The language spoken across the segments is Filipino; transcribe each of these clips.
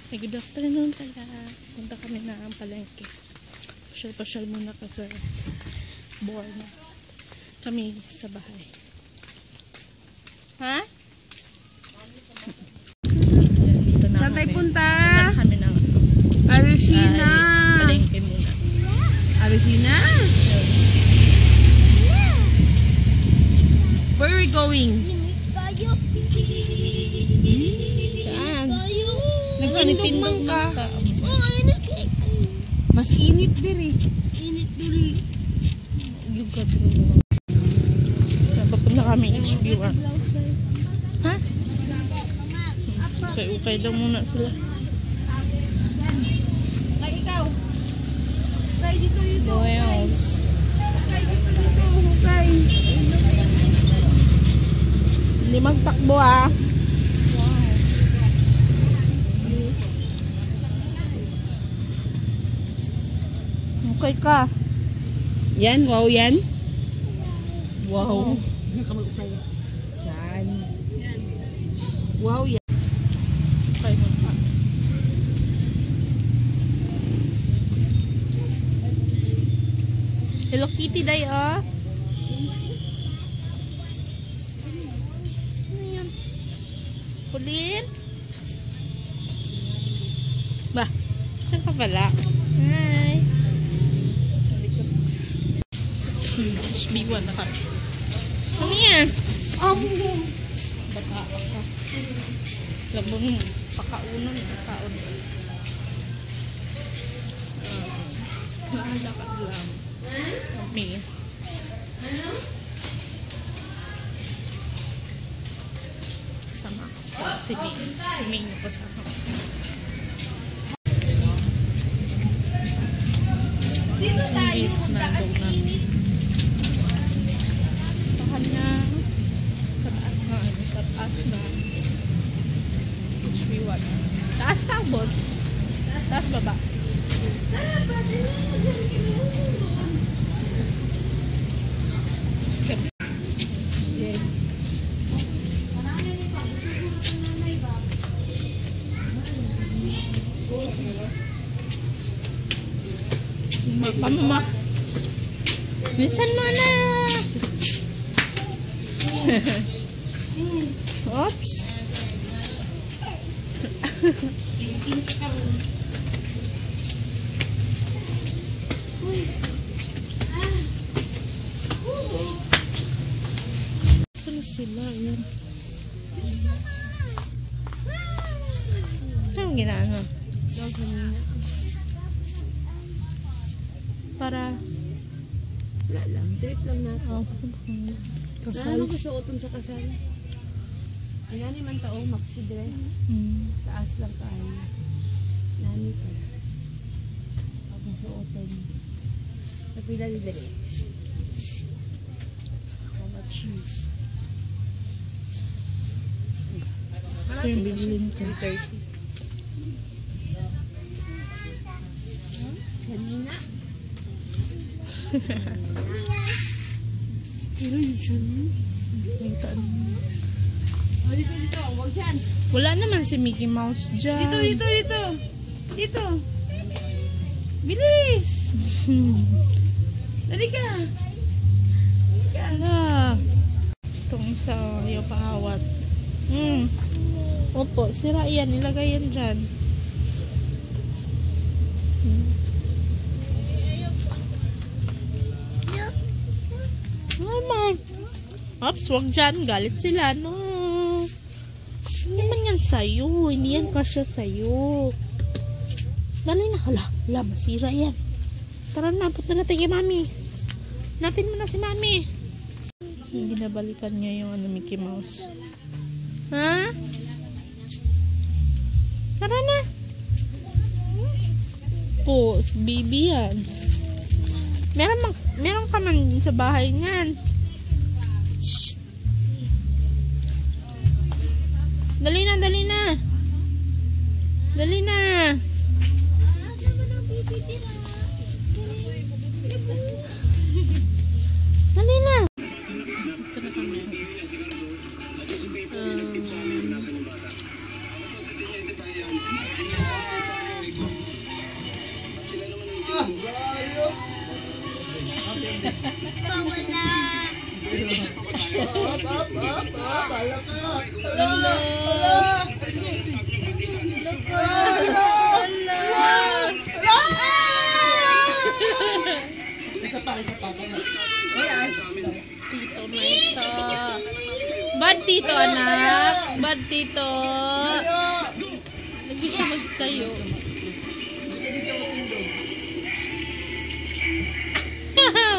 Good afternoon pala. Punta kami na ang palengke. Pasyal-pasyal muna kasi bored na kami sa bahay. Ha? Ayan, dito na saan tayo punta? Punta na kami ng Arisina. Palengke muna. Arisina? Where are we going? Saan? Nagtindog man ka. Mas init diri. Yung kadro. Papunta kami HB1. Ha? Okay daw muna sila. Ay, ikaw. Try dito. Boils. Try dito. Try. Hindi magtakbo ah. Okay ka. Yan, wow yan. Wow. Yan. Wow yan. Okay mo ka. Hello Kitty day ah. Sino yun? Kulin? Ba? Saan ka pala? Hi. HB1 na ka. Ano yan? Baka ka. Labang pakaunan. Pakaon. Naalakad lang. Kami. Sama ako si May. Si May yung kasama. Dito tayo. Imbis na daw na. Kanya sa taas na. Sa taas na. HB1. Taas na boss. Taas baba. Step. Yes. Pamamak. Bilisan mo na. Oops. Saan sila yun? Saan ginano? Para Wala lang. Trip lang natin. kasal. Ano gusto uton sa kasal? Nani man tao, maxi dress. Taas lang tayo. Nani ka. Ako suotin. Napila ni dali. How much you? Ito yung bilhin ko. 30. Kanina? Pero yun siya. Oh, dito. Huwag dyan. Wala naman si Mickey Mouse dyan. Dito. Bilis! Dali ka. Ala. Itong isa, ayaw paawat. Opo, sira yan. Ilagay yan dyan. Naman. Ops, wag dyan. Galit sila, no? Hindi man yan sa'yo. Hindi yan kasya sa'yo. Dali na. Hala, masira yan. Tara na, punta natin kay Mami. Napin mo na si Mami. Hindi nabalikan niya yung Mickey Mouse. Ha? Tara na. Po, baby yan. Meron ka man sa bahay niyan. Shh. Dali na. Dali na. Dali na. Ito na kami. Tito na ito. Bad tito, anak. Bad tito. Nag-isamag kayo.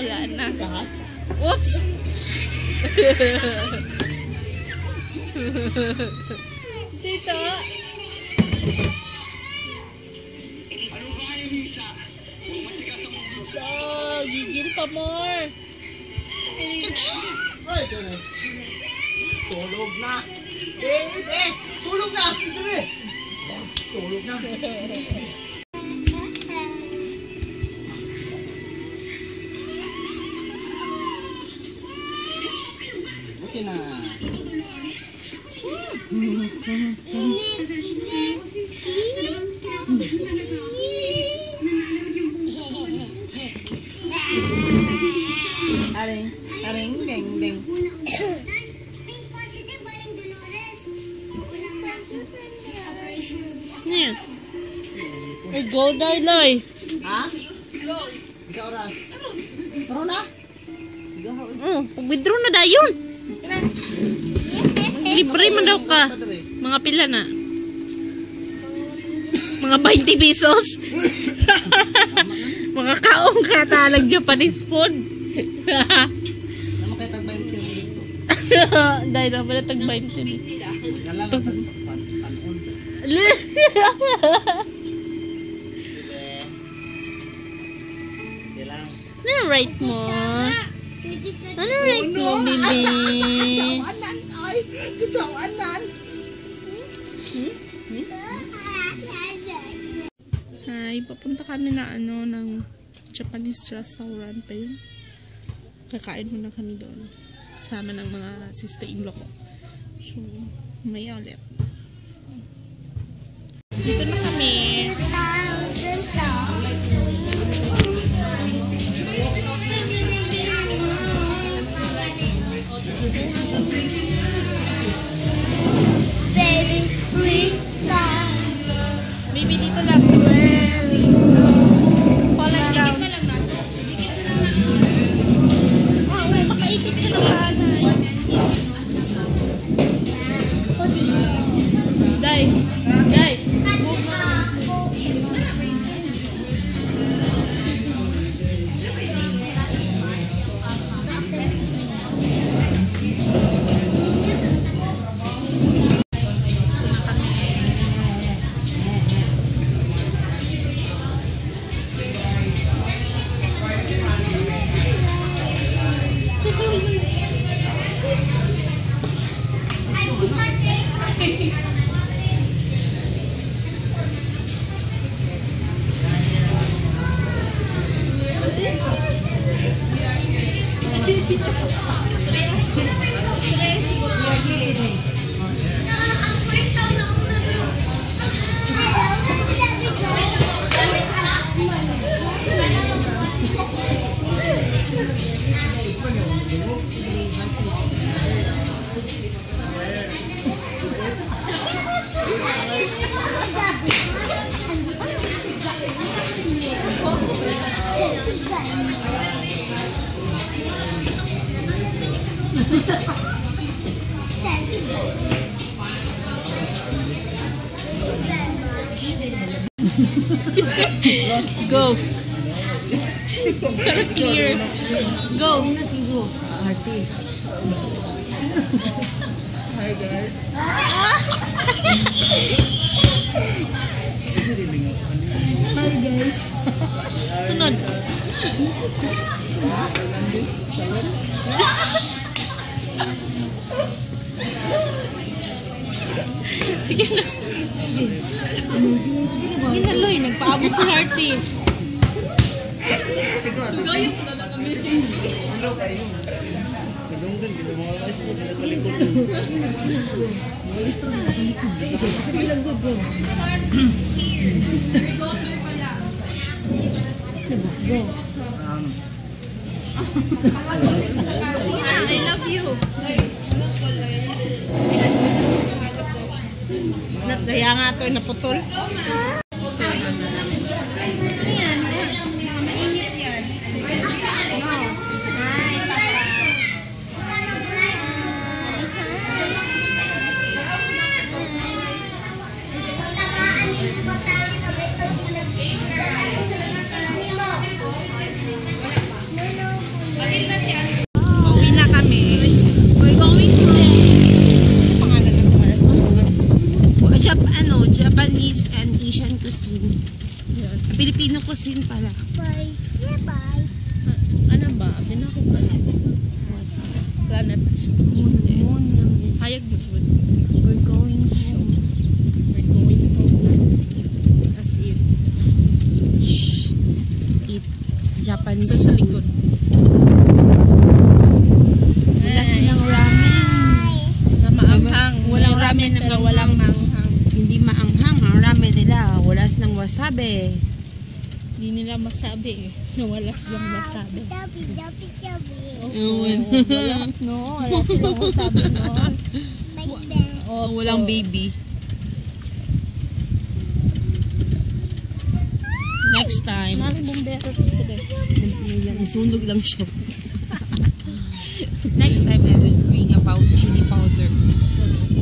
Wala na. Oops! Tito. So, gigil pa more. Tulog na. Tulog na. Tulog na. Okay na. Aring, ding, ding. Yan. Ay, go, Darloy. Ha? Isa oras. Taro na? Pag-withdraw na dayon. Libre man daw ka. Mga pila na. Mga 20 pesos. Mga kaong ka talag Japanese food. Nama kayo tag 20 mo dito. Dahil na pala tag 20. Nalang tag panon. Silang. Ano right mo? Ano right mo, baby? Anan ay, anan. Hi, papunta kami na ng Japanese restaurant pa yun. Kakain muna kami doon. Sama ng mga sister-in-law ko. So, may ulit. Dito na kami. Baby, dito lang. Falling down. Makaikip ka na Day. Day. Go. Clear. Go. Hi guys. Hi guys. Sunod. Sige na. Ginaloy, nagpaabot si Hearty. Gayong na naka-message. Hello kayo. Kadunggan kita mga guys mo sa likod. Malis to na sa likod. Kasi bilang good bro. Go pala. I love you. ito ay naputol. Pauwi na kami. We're going to Pangalan ng Japanese and Asian cuisine. Filipino cuisine pala. Ano ba? Binako ka na. Planet. Moon. Hayag mo. We're going home. We're going home. As in. Eat Japanese. So, sa likod. Wala silang ramen. Na maanghang. Walang May ramen na pero maanghang. walang maanghang. Hindi maanghang ang ramen nila. Wala silang wasabi. Hindi nila masabi eh. Wala silang masabi. Ewan. Wala silang masabi, no? Walang baby. Next time. Maraming bumbero dito rin. Sunog lang siya. Next time I will bring a chili powder.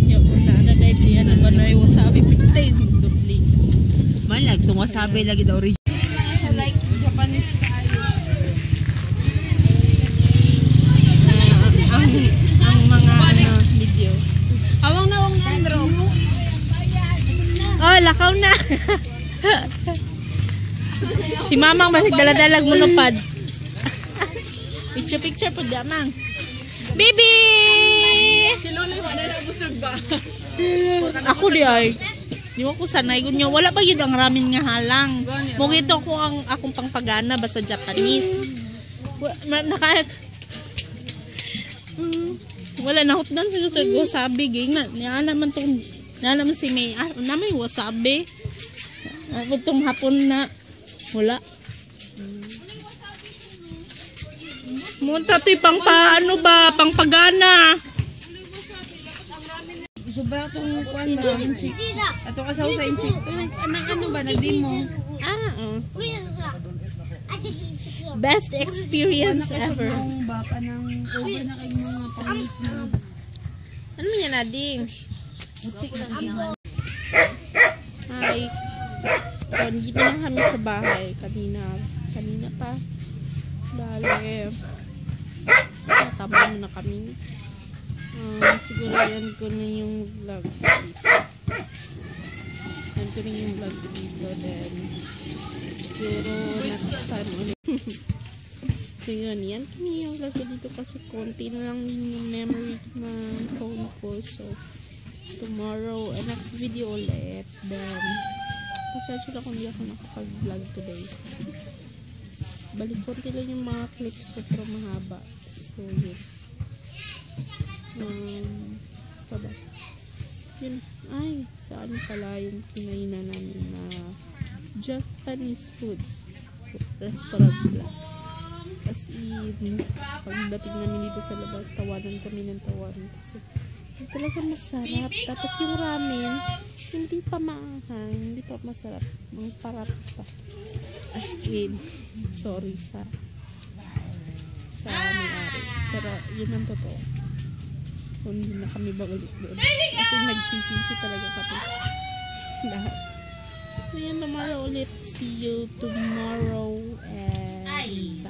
Yung na dahil yan ang banay wasabi. Pitay yung dubli. Malag, itong wasabi lagi the original. Like Japanese style. Ang mga video. Awang na Andro. Oh, lakaw na. Si Mamang masig daladalag monopad. Picture po damang. Baby! Si Lolo, wala na busog ba? Ako di ay. Di ko sanay gunyo. Wala ba yun ang ramen nga halang? Mugito ko ang akong pangpagana basta Japanese. Wala nahutdan sila sa wasabi gay na. Niya naman si May. Naman yung wasabi. Itong hapon na wala. Munta to'y pang paano ba? Pangpagana. Sobra itong kuwan ba? Itong asaw sa inchik. Ano ba? Nagdimo? Best experience ever. Ang baka ng over na kayo mga pangis na. Ano man yan, Ading? Hi. So, dito lang kami sa bahay. Kanina pa. Dali. Natama na kami. Siguro yan ko na yung vlog dito. Yan ko na yung vlog dito. Then, siguro next time ulit. So yun, yan ko na yung vlog dito kasi konti na lang yung memory ng phone ko. So, tomorrow, next video ulit. Then, pasensya lang kung hindi ako nakapag-vlog today. Balik konti lang yung mga clips ko pero mahaba. So, yun. Paba. Yun. Ay, saan pala yung pinainan namin na Japanese foods. Restaurant lang. As in, pagdating namin dito sa labas, tawanan kami ng tawanan. Kasi, talaga masarap. Tapos yung ramen, hindi pa maanghang, hindi pa masarap. Ang parap pa. As in, sorry sa may-ari. Pero yun ang totoo. So, hindi na kami babalik doon. Kasi nagsisisi talaga kami. Lahat. So yun, tomorrow ulit. See you tomorrow. And